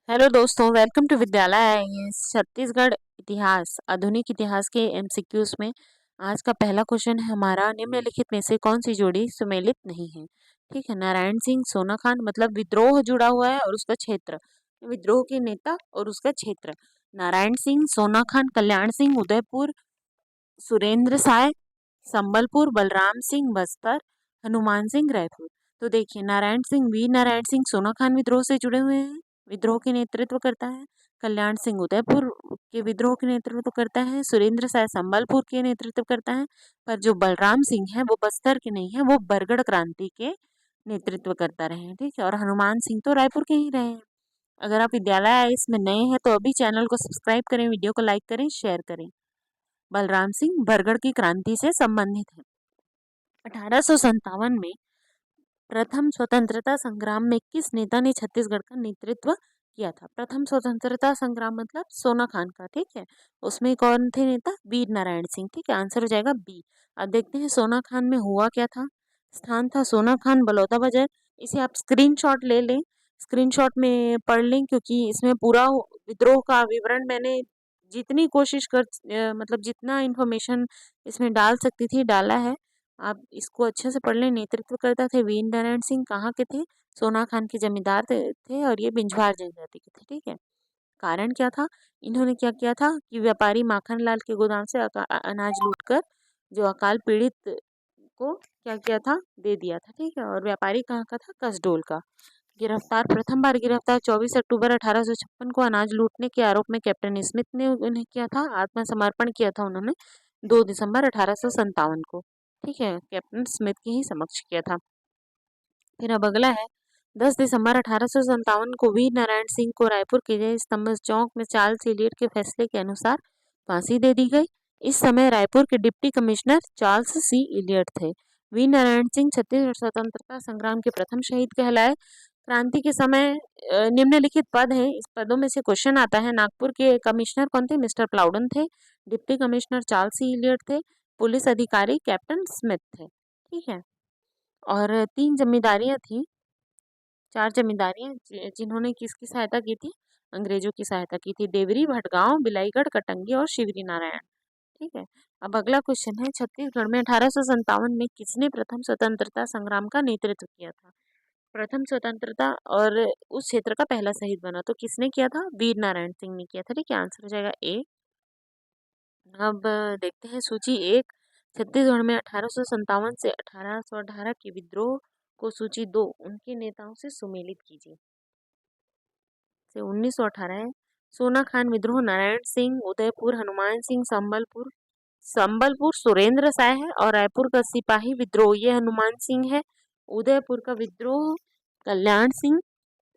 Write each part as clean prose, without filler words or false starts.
Hello दोस्तों, welcome to विद्यालय IAS Chhattisgarh इतिहास आधुनिक इतिहास के एमसीक्यूज में। आज का पहला क्वेश्चन है हमारा, निम्नलिखित में से कौन सी जोड़ी सुमेलित नहीं है। ठीक है, नारायण सिंह सोना खान मतलब विद्रोह जुड़ा हुआ है और उसका क्षेत्र, विद्रोह के नेता और उसका क्षेत्र। नारायण सिंह सोना खान कल्याण सिंह उदयपुर, सुरेंद्र साय संबलपुर, बलराम सिंह बस्तर, हनुमान सिंह रायपुर। तो देखिए, नारायण सिंह वीर नारायण सिंह सोना खान विद्रोह से जुड़े हुए हैं, विद्रोह के नेतृत्व करता है। कल्याण सिंह उदयपुर के विद्रोह के नेतृत्व करता है। सुरेंद्र साय संबलपुर के नेतृत्व करता है। पर जो बलराम सिंह है वो बस्तर के नहीं है, वो बरगढ़ क्रांति के नेतृत्व करता रहे हैं। ठीक है, और हनुमान सिंह तो रायपुर के ही रहे हैं। अगर आप विद्यालय आए इसमें नए हैं तो अभी चैनल को सब्सक्राइब करें, वीडियो को लाइक करें, शेयर करें। बलराम सिंह बरगढ़ की क्रांति से संबंधित है। 1857 में प्रथम स्वतंत्रता संग्राम में किस नेता ने छत्तीसगढ़ का नेतृत्व किया था। प्रथम स्वतंत्रता संग्राम मतलब सोना खान का। ठीक है, उसमें कौन थे नेता? वीर नारायण सिंह। ठीक है, आंसर हो जाएगा बी। अब देखते हैं सोना खान में हुआ क्या था। स्थान था सोना खान बलौदा बाजार। इसे आप स्क्रीनशॉट ले लें, स्क्रीनशॉट में पढ़ लें, क्योंकि इसमें पूरा विद्रोह का विवरण मैंने जितनी कोशिश मतलब जितना इंफॉर्मेशन इसमें डाल सकती थी डाला है। आप इसको अच्छे से पढ़ लें। नेतृत्व करता थे वीर नारायण सिंह। कहाँ के थे? सोना खान के जमींदार थे और ये बिंजवार जनजाति के थे। ठीक है, कारण क्या था? इन्होंने क्या किया था कि व्यापारी माखन लाल के गोदाम से अनाज लूटकर जो अकाल पीड़ित को क्या किया था, दे दिया था। ठीक है, और व्यापारी कहाँ का था? कसडोल का। गिरफ्तार, प्रथम बार गिरफ्तार 24 अक्टूबर 1856 को अनाज लूटने के आरोप में कैप्टन स्मिथ ने उन्हें किया था, आत्मसमर्पण किया था उन्होंने 2 दिसंबर 1857 को। ठीक है, कैप्टन स्मिथ के ही समक्ष किया था। फिर अब अगला है, 10 दिसंबर 1857 को वीर नारायण सिंह को रायपुर के जय स्तंभ चौक में चार्ल्स इलियट के फैसले के अनुसार फांसी दे दी गई। इस समय रायपुर के डिप्टी कमिश्नर चार्ल्स सी इलियट थे। वीर नारायण सिंह छत्तीसगढ़ स्वतंत्रता संग्राम के प्रथम शहीद कहलाए। क्रांति के समय निम्नलिखित पद हैं, इस पदों में से क्वेश्चन आता है। नागपुर के कमिश्नर कौन थे? मिस्टर प्लाउडन थे। डिप्टी कमिश्नर चार्ल्स सी इलियट थे। पुलिस अधिकारी कैप्टन स्मिथ थे। ठीक है, और 3 जमींदारियां थी, 4 जमींदारियां जिन्होंने किसकी सहायता की थी? अंग्रेजों की सहायता की थी। देवरी, भटगांव, बिलाईगढ़, कटंगी और शिवरी नारायण। ठीक है, अब अगला क्वेश्चन है, छत्तीसगढ़ में 1857 में किसने प्रथम स्वतंत्रता संग्राम का नेतृत्व किया था? प्रथम स्वतंत्रता और उस क्षेत्र का पहला शहीद बना तो किसने किया था? वीर नारायण सिंह ने किया था। ठीक है, आंसर हो जाएगा ए। अब देखते हैं सूची 1। छत्तीसगढ़ में 1857 से 1818 के विद्रोह को सूची 2 उनके नेताओं से सुमेलित कीजिए। से 1918 है, सोना खान विद्रोह नारायण सिंह, उदयपुर हनुमान सिंह, संबलपुर संबलपुर सुरेंद्र साय है, और रायपुर का सिपाही विद्रोह ये हनुमान सिंह है। उदयपुर का विद्रोह कल्याण सिंह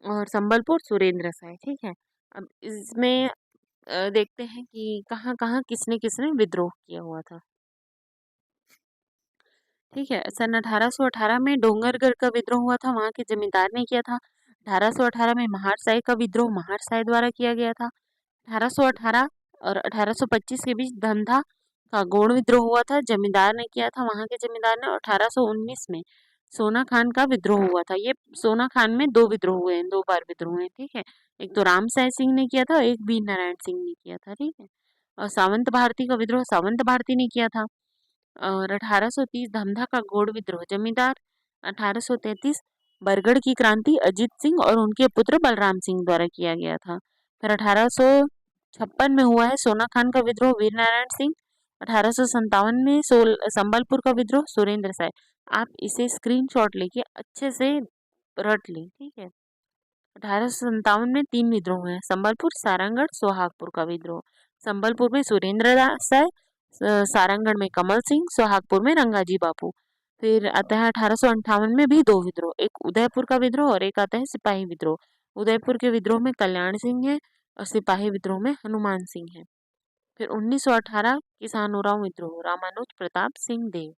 और संबलपुर सुरेंद्र साय। ठीक है, अब इसमें देखते हैं कि कहाँ कहाँ किसने किसने विद्रोह किया हुआ था। ठीक है, सन 1818 में डोंगरगढ़ का विद्रोह हुआ था, वहां के जमींदार ने किया था। 1818 में महारसाई का विद्रोह महारसाई द्वारा किया गया था। 1818 और 1825 के बीच धंधा का गौड़ विद्रोह हुआ था, जमींदार ने किया था, वहां के जमींदार ने। 1819 में सोना खान का विद्रोह हुआ था। ये सोना खान में 2 विद्रोह हुए हैं, 2 बार विद्रोह हुए हैं। ठीक है, एक तो रामसाई सिंह ने किया था, एक वीर नारायण सिंह ने किया था। ठीक है, और सावंत भारती का विद्रोह सावंत भारती ने किया था। और 1830 धमधा का गौड़ विद्रोह जमींदार। 1833 बरगढ़ की क्रांति अजीत सिंह और उनके पुत्र बलराम सिंह द्वारा किया गया था। फिर 1856 में हुआ है सोना खान का विद्रोह वीर नारायण सिंह। 1857 में संबलपुर का विद्रोह सुरेंद्र साय। आप इसे स्क्रीनशॉट लेके अच्छे से रट लें। ठीक है, 1857 में 3 विद्रोह हुए हैं, संबलपुर, सारंगढ़, सोहागपुर का विद्रोह। संबलपुर में सुरेंद्र साय, सारंगढ़ में कमल सिंह, सोहागपुर में रंगाजी बापू। फिर आता है 1858 में भी 2 विद्रोह, एक उदयपुर का विद्रोह और एक आता है सिपाही विद्रोह। उदयपुर के विद्रोह में कल्याण सिंह है और सिपाही विद्रोह में हनुमान सिंह है। फिर 1918 किसान उरांव विद्रोह रामानुज प्रताप सिंह देव।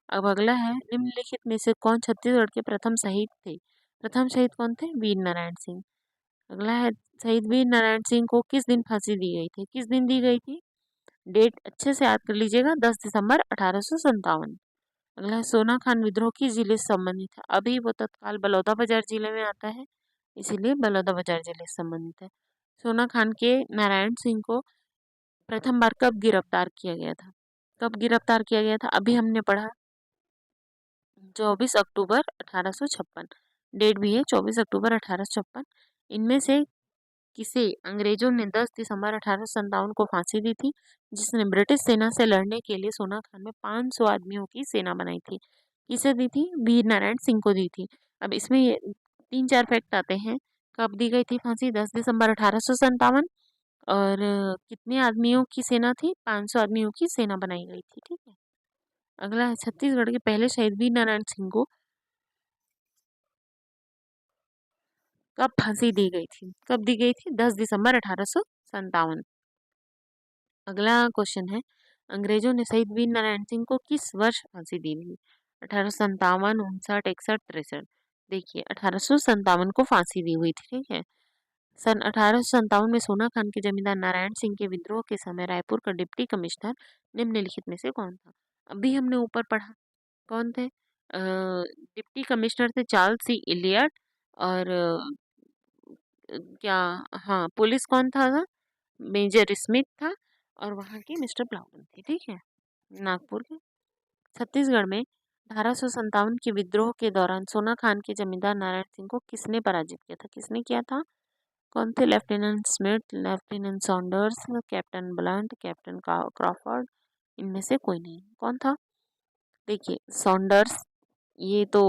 अब अगला है, निम्नलिखित में से कौन छत्तीसगढ़ के प्रथम शहीद थे? प्रथम शहीद कौन थे? वीर नारायण सिंह। अगला है, शहीद वीर नारायण सिंह को किस दिन फांसी दी गई थी? किस दिन दी गई थी? डेट अच्छे से याद कर लीजिएगा, 10 दिसंबर 1857। अगला है, सोना खान विद्रोह किस जिले से संबंधित है? अभी वो तत्काल बलौदाबाजार जिले में आता है। इसीलिए बलौदाबाजार जिले से संबंधित है। सोना खान के नारायण सिंह को प्रथम बार कब गिरफ्तार किया गया था? कब गिरफ्तार किया गया था? अभी हमने पढ़ा 24 अक्टूबर 1856। डेट भी है 24 अक्टूबर 1856। इनमें से किसे अंग्रेजों ने 10 दिसंबर 1857 को फांसी दी थी, जिसने ब्रिटिश सेना से लड़ने के लिए सोना खान में 500 आदमियों की सेना बनाई थी? किसे दी थी? वीर नारायण सिंह को दी थी। अब इसमें ये 3-4 फैक्ट आते हैं। कब दी गई थी फांसी? 10 दिसंबर 1857। और कितने आदमियों की सेना थी? 500 आदमियों की सेना बनाई गई थी। ठीक है। अगला है छत्तीसगढ़ के पहले शहीद वीर नारायण सिंह को कब फांसी दी गई थी? कब दी गई थी? 10 दिसंबर 1857। अगला क्वेश्चन है, अंग्रेजों ने शहीद वीर नारायण सिंह को किस वर्ष फांसी दी थी? 1857, 59, 61, 63। देखिए 1857 को फांसी दी हुई थी। ठीक है। सन 1857 में सोना खान के जमींदार नारायण सिंह के विद्रोह के समय रायपुर का डिप्टी कमिश्नर निम्नलिखित में से कौन था? अभी हमने ऊपर पढ़ा, कौन थे? डिप्टी कमिश्नर थे चार्ल्स सी इलियट। और क्या, हाँ, पुलिस कौन था? मेजर स्मिथ था। और वहाँ के मिस्टर प्लाउटन थे। ठीक है। नागपुर के। छत्तीसगढ़ में 1857 के विद्रोह के दौरान सोना खान के जमींदार नारायण सिंह को किसने पराजित किया था? किसने किया था? कौन थे? Lieutenant Smith, lieutenant Saunders, captain blunt, captain Crawford. इनमें से कोई नहीं। कौन था? देखिए सॉन्डर्स, ये तो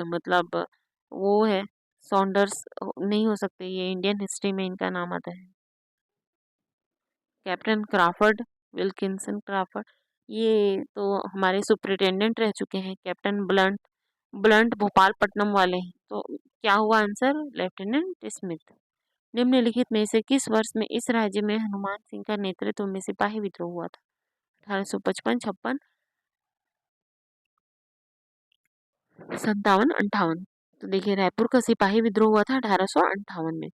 मतलब वो है। सॉन्डर्स नहीं हो सकते, ये इंडियन हिस्ट्री में इनका नाम आता है। कैप्टन क्राफर्ड, विल्किंसन क्राफर्ड, ये तो हमारे सुपरिटेंडेंट रह चुके हैं। कैप्टन ब्लंट, ब्लंट भोपालपट्टनम वाले हैं। तो क्या हुआ आंसर? Lieutenant Smith. निम्नलिखित में से किस वर्ष में इस राज्य में हनुमान सिंह का नेतृत्व में सिपाही विद्रोह हुआ था? 1855, 56, 57, 58। तो देखिए रायपुर का सिपाही विद्रोह हुआ था 1858 में।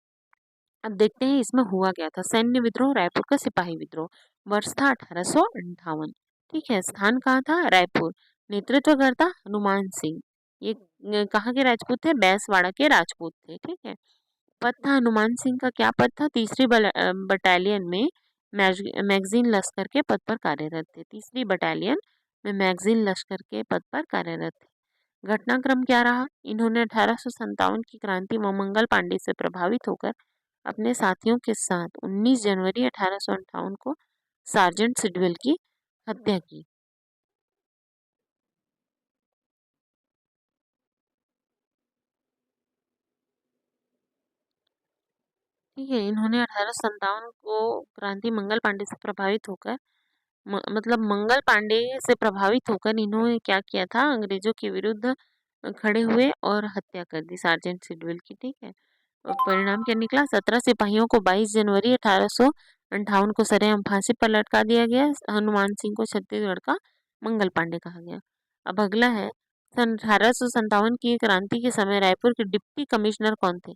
अब देखते हैं इसमें हुआ क्या था। सैन्य विद्रोह, रायपुर का सिपाही विद्रोह। वर्ष था 1858। ठीक है। स्थान कहाँ था? रायपुर। नेतृत्वकर्ता हनुमान सिंह। ये कहाँ के राजपूत थे? बैसवाड़ा के राजपूत थे। ठीक है। पद था हनुमान सिंह का, क्या पद था? तीसरी बटालियन में मैगजीन लश्कर के पद पर कार्यरत थे। तीसरी बटालियन में मैगजीन लश्कर के पद पर कार्यरत थे। घटनाक्रम क्या रहा? इन्होंने 1857 की क्रांति में मंगल पांडे से प्रभावित होकर अपने साथियों के साथ 19 जनवरी 1858 को सार्जेंट सिडवेल की हत्या की। ठीक है। इन्होंने 1857 को क्रांति मंगल पांडे से प्रभावित होकर मतलब मंगल पांडे से प्रभावित होकर इन्होंने क्या किया था? अंग्रेजों के विरुद्ध खड़े हुए और हत्या कर दी सार्जेंट सिडवेल की। ठीक है। और परिणाम क्या निकला? 17 सिपाहियों को 22 जनवरी 1858 को सरेआम फांसी पर लटका दिया गया। हनुमान सिंह को छत्तीसगढ़ का मंगल पांडे कहा गया। अब अगला है, सन 1857 की क्रांति के समय रायपुर के डिप्टी कमिश्नर कौन थे?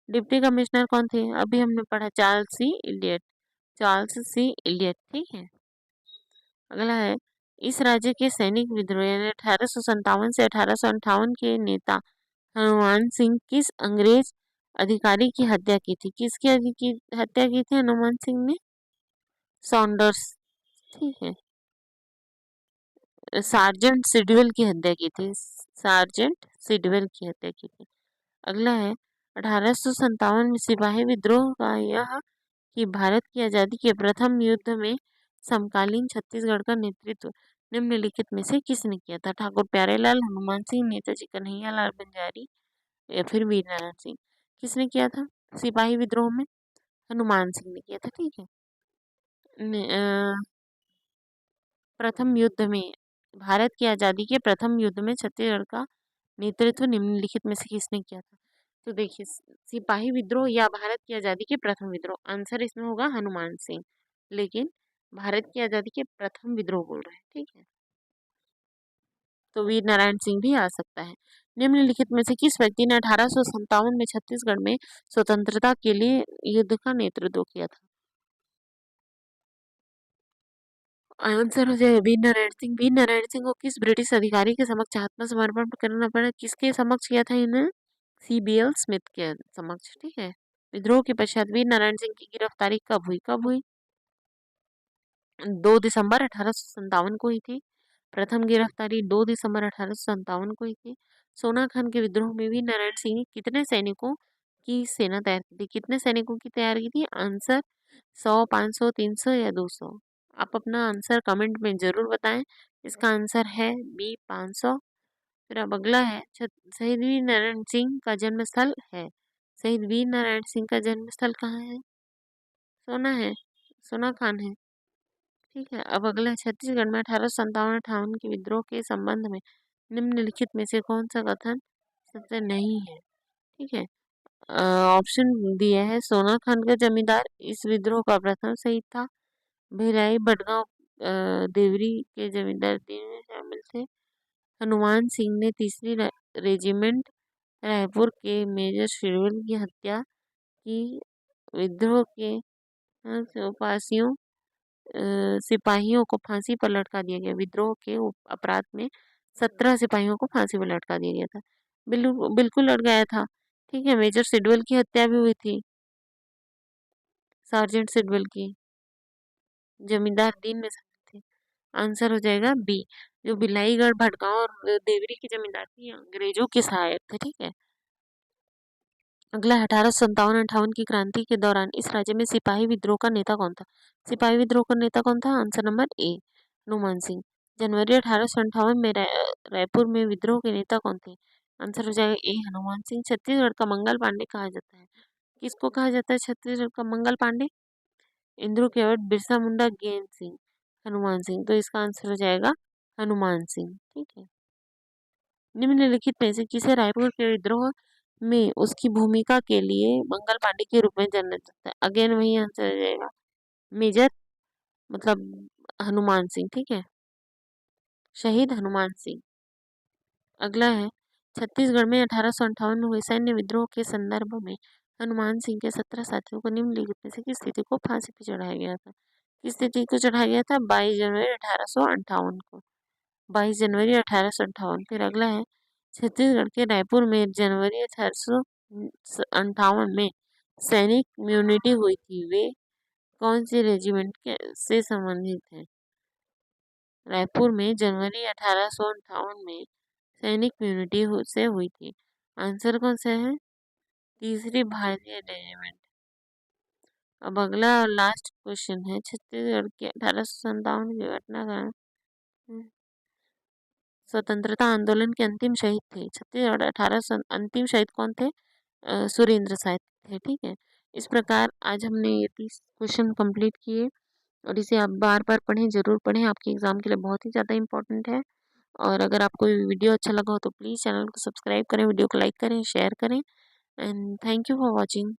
डिप्टी कमिश्नर कौन थे? अभी हमने पढ़ा चार्ल्स सी इलियट। चार्ल्स सी इलियट। ठीक है। अगला है, इस राज्य के सैनिक विद्रोह यानी 1857 से 1858 के नेता हनुमान सिंह किस अंग्रेज अधिकारी की हत्या की थी? किसकी हत्या की थी हनुमान सिंह ने? सॉन्डर्स। ठीक है। सार्जेंट सिडवेल की हत्या की थी। सार्जेंट सिडवेल की हत्या की थी। अगला है, 1857 में सिपाही विद्रोह का यह कि भारत की आजादी के प्रथम युद्ध में समकालीन छत्तीसगढ़ का नेतृत्व निम्नलिखित में से किसने किया था? ठाकुर प्यारेलाल, हनुमान सिंह, नेताजी कन्हैयालाल बंजारी या फिर वीर नारायण सिंह। किसने किया था सिपाही विद्रोह में? हनुमान सिंह ने किया था। ठीक है। प्रथम युद्ध में, भारत की आजादी के प्रथम युद्ध में छत्तीसगढ़ का नेतृत्व निम्नलिखित में से किसने किया था? तो देखिए सिपाही विद्रोह या भारत की आजादी के प्रथम विद्रोह, आंसर इसमें होगा हनुमान सिंह। लेकिन भारत की आजादी के प्रथम विद्रोह बोल रहे हैं। ठीक है। तो वीर नारायण सिंह भी आ सकता है। निम्नलिखित में से किस व्यक्ति ने 1857 में छत्तीसगढ़ में स्वतंत्रता के लिए युद्ध का नेतृत्व किया था? आंसर हो जाएगा वीर नारायण सिंह। वीर नारायण सिंह को किस ब्रिटिश अधिकारी के समक्ष आत्मसमर्पण करना पड़ा? किसके समक्ष किया था इन्हें? CBL स्मिथ के समक्ष, ठीक है। विद्रोह के पश्चात वीर नारायण सिंह की गिरफ्तारी कब हुई? 2 दिसंबर 1857 को हुई थी। प्रथम गिरफ्तारी 2 दिसंबर 1857 को हुई थी। सोना खान के विद्रोह में वीर नारायण सिंह ने कितने सैनिकों की सेना तैयार की थी? कितने सैनिकों की तैयार की थी? आंसर 100, 500, 300 या 200। आप अपना आंसर कमेंट में जरूर बताएं। इसका आंसर है बी 500। फिर अब अगला है शहीद वीर नारायण सिंह का जन्म स्थल है। शहीद वीर नारायण सिंह का जन्म स्थल कहाँ है? सोना है, सोना खान है, ठीक है। अब अगला है छत्तीसगढ़ में 1857-58 के विद्रोह के संबंध में निम्नलिखित में से कौन सा कथन सत्य नहीं है? ठीक है। ऑप्शन दिया है सोना खान का जमींदार इस विद्रोह का प्रथम शहीद था। भिलाई भटगांव देवरी के जमींदार तीन में शामिल थे। हनुमान सिंह ने तीसरी रेजिमेंट रायपुर के मेजर शिरवल की हत्या की। विद्रोह के उपासियों सिपाहियों को फांसी पर लटका दिया गया। विद्रोह के अपराध में 17 सिपाहियों को फांसी पर लटका दिया गया था। बिल्कुल लटकाया था, ठीक है। मेजर सिडवल की हत्या भी हुई थी, सार्जेंट सिडवल की। जमींदार दीन में शामिल थे। आंसर हो जाएगा बी। जो बिलाईगढ़ भटगांव और देवरी की जमींदार थी अंग्रेजों के सहायक थे, ठीक है। अगला 1857-58 की क्रांति के दौरान इस राज्य में सिपाही विद्रोह का नेता कौन था? सिपाही विद्रोह का नेता कौन था? Answer number A Hanuman Singh. जनवरी 1858 में रायपुर में विद्रोह के नेता कौन थे? आंसर हो जाएगा ए हनुमान सिंह। छत्तीसगढ़ का मंगल पांडे कहा जाता है। किसको कहा जाता है छत्तीसगढ़ का मंगल पांडे? इंद्रू केवट, बिरसा मुंडा, गेंद सिंह, हनुमान सिंह। तो इसका आंसर हो जाएगा हनुमान सिंह, ठीक है। निम्नलिखित में से किसे रायपुर के विद्रोह में उसकी भूमिका के लिए मंगल पांडे के रूप में जाना जाता है? अगेन वही आंसर हो जाएगा मेजर, मतलब हनुमान सिंह, ठीक है। शहीद हनुमान सिंह। अगला है छत्तीसगढ़ में 1858 में हुए सैन्य विद्रोह के संदर्भ में हनुमान सिंह के 17 साथियों को निम्नलिखित में से किस तिथि को फांसी पर चढ़ाया गया था? किस तिथि को चढ़ाया गया था? 22 जनवरी 1858 को। 22 जनवरी 1858। फिर अगला है छत्तीसगढ़ के रायपुर में जनवरी 1858 में सैनिक म्यूनिटी हुई थी। वे कौन सी रेजिमेंट के से संबंधित है? रायपुर में जनवरी 1858 में सैनिक म्यूनिटी से हुई थी। आंसर कौन सा है? तीसरी भारतीय रेजिमेंट। अब अगला और लास्ट क्वेश्चन है छत्तीसगढ़ के 1857 की घटना का स्वतंत्रता आंदोलन के अंतिम शहीद थे। छत्तीसगढ़ 1800 अंतिम शहीद कौन थे? सुरेंद्र साय थे, ठीक है। इस प्रकार आज हमने ये 30 क्वेश्चन कंप्लीट किए और इसे आप बार बार पढ़ें, जरूर पढ़ें, आपके एग्जाम के लिए बहुत ही ज़्यादा इंपॉर्टेंट है। और अगर आपको वीडियो अच्छा लगा हो तो प्लीज़ चैनल को सब्सक्राइब करें, वीडियो को लाइक करें, शेयर करें and thank you for watching.